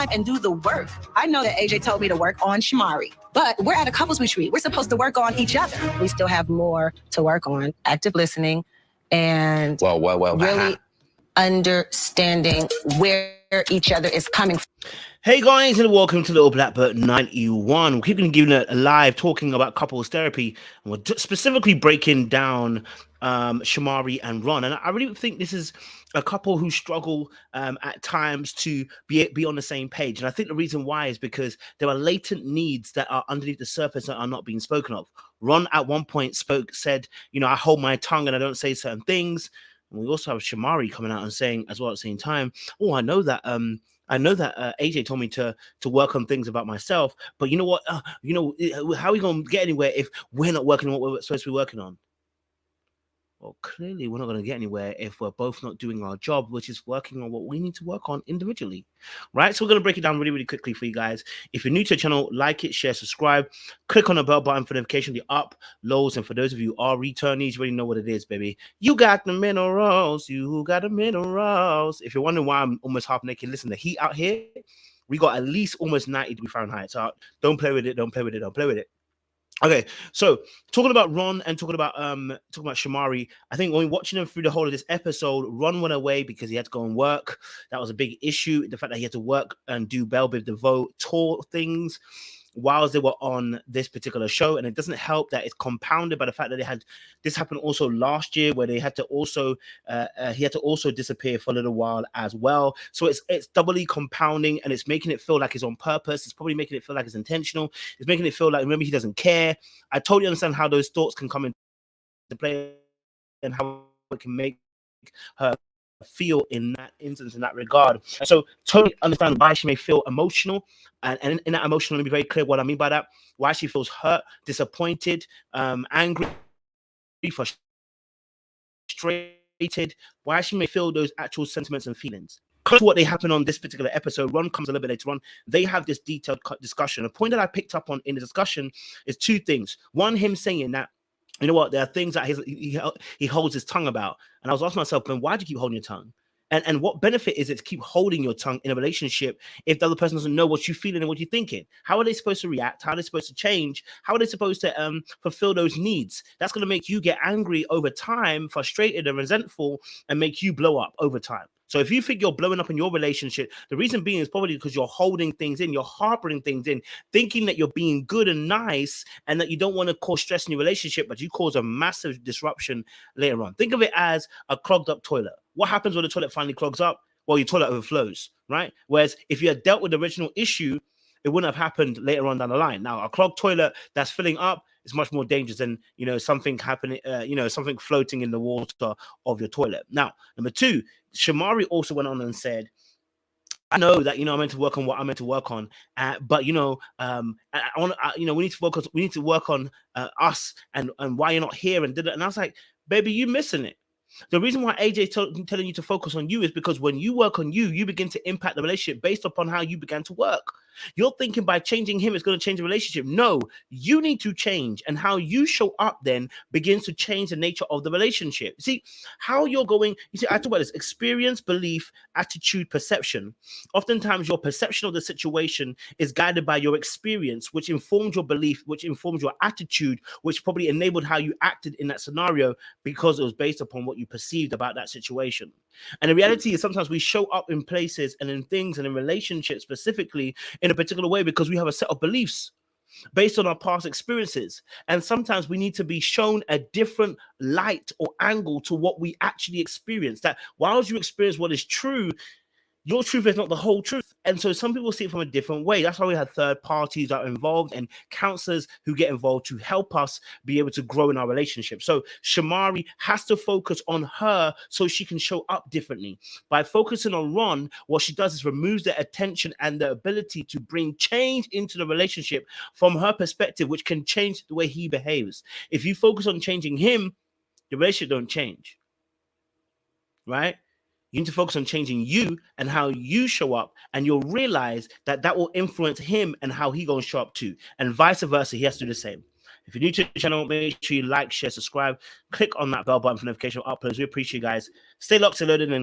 time and do the work. I know that AJ told me to work on Shammari, but we're at a couples retreat. We're supposed to work on each other. We still have more to work on. Active listening and really understanding where each other is coming from. Hey guys, and welcome to Little Blackbird 91. We're keeping giving it a live, talking about couples therapy, and we're specifically breaking down Shammari and Ron. And I really think this is a couple who struggle at times to be on the same page. And I think the reason why is because there are latent needs that are underneath the surface that are not being spoken of. Ron at one point said, you know, I hold my tongue and I don't say certain things. And we also have Shammari coming out and saying as well at the same time, oh, I know that AJ told me to work on things about myself, but you know what? How are we going to get anywhere if we're not working on what we're supposed to be working on? Well, clearly we're not going to get anywhere if we're both not doing our job, which is working on what we need to work on individually, right? So we're going to break it down really, really quickly for you guys. If you're new to the channel, like it, share, subscribe, click on the bell button for notification, the uploads. And for those of you who are returnees, you already know what it is, baby. You got the minerals. You got the minerals. If you're wondering why I'm almost half naked, listen, the heat out here, we got at least almost 90 degrees Fahrenheit. So don't play with it. Don't play with it. Don't play with it. Okay, so talking about Ron and talking about Shammari, I think when watching them through the whole of this episode, Ron went away because he had to go and work. That was a big issue. The fact that he had to work and do Belle Biv DeVoe tour things whilst they were on this particular show, and it doesn't help that it's compounded by the fact that they had this happen also last year, where they had to also he had to also disappear for a little while as well. So it's doubly compounding, and it's making it feel like it's on purpose. It's probably making it feel like it's intentional. It's making it feel like maybe he doesn't care. I totally understand how those thoughts can come into play and how it can make her feel in that instance, in that regard. And so totally understand why she may feel emotional, and in that emotional, let me be very clear what I mean by that. Why she feels hurt, disappointed, angry, frustrated, why she may feel those actual sentiments and feelings. Close to what they happen on this particular episode, Ron comes a little bit later on. They have this detailed discussion. A point that I picked up on in the discussion is two things. One, him saying that, you know what, there are things that he holds his tongue about. And I was asking myself, Ben, why do you keep holding your tongue? And what benefit is it to keep holding your tongue in a relationship if the other person doesn't know what you're feeling and what you're thinking? How are they supposed to react? How are they supposed to change? How are they supposed to fulfill those needs? That's going to make you get angry over time, frustrated and resentful, and make you blow up over time. So if you think you're blowing up in your relationship, the reason being is probably because you're holding things in, you're harboring things in, thinking that you're being good and nice and that you don't want to cause stress in your relationship, but you cause a massive disruption later on. Think of it as a clogged up toilet. What happens when the toilet finally clogs up? Well, your toilet overflows, right? Whereas if you had dealt with the original issue, it wouldn't have happened later on down the line. Now, a clogged toilet that's filling up is much more dangerous than, you know, something happening, something floating in the water of your toilet. Now, number two, Shammari also went on and said, I know that, you know, I'm meant to work on what I'm meant to work on, but, you know, we need to focus, we need to work on us and why you're not here and did it. And I was like, baby, you missing it. The reason why AJ telling you to focus on you is because when you work on you, you begin to impact the relationship based upon how you began to work. You're thinking by changing him, it's going to change the relationship. No, you need to change. And how you show up then begins to change the nature of the relationship. See, how you're going, you see, I talk about this: experience, belief, attitude, perception. Oftentimes your perception of the situation is guided by your experience, which informs your belief, which informs your attitude, which probably enabled how you acted in that scenario because it was based upon what you perceived about that situation. And the reality is sometimes we show up in places and in things and in relationships specifically in a particular way because we have a set of beliefs based on our past experiences. And sometimes we need to be shown a different light or angle to what we actually experience. That while you experience what is true, your truth is not the whole truth. And so some people see it from a different way. That's why we have third parties that are involved and counselors who get involved to help us be able to grow in our relationship. So Shammari has to focus on her so she can show up differently. By focusing on Ron, what she does is removes the attention and the ability to bring change into the relationship from her perspective, which can change the way he behaves. If you focus on changing him, the relationship don't change, right? You need to focus on changing you and how you show up, and you'll realize that that will influence him and how he going to show up too, and vice versa. He has to do the same. If you're new to the channel, make sure you like, share, subscribe, click on that bell button for notification of uploads. We appreciate you guys. Stay locked and loaded and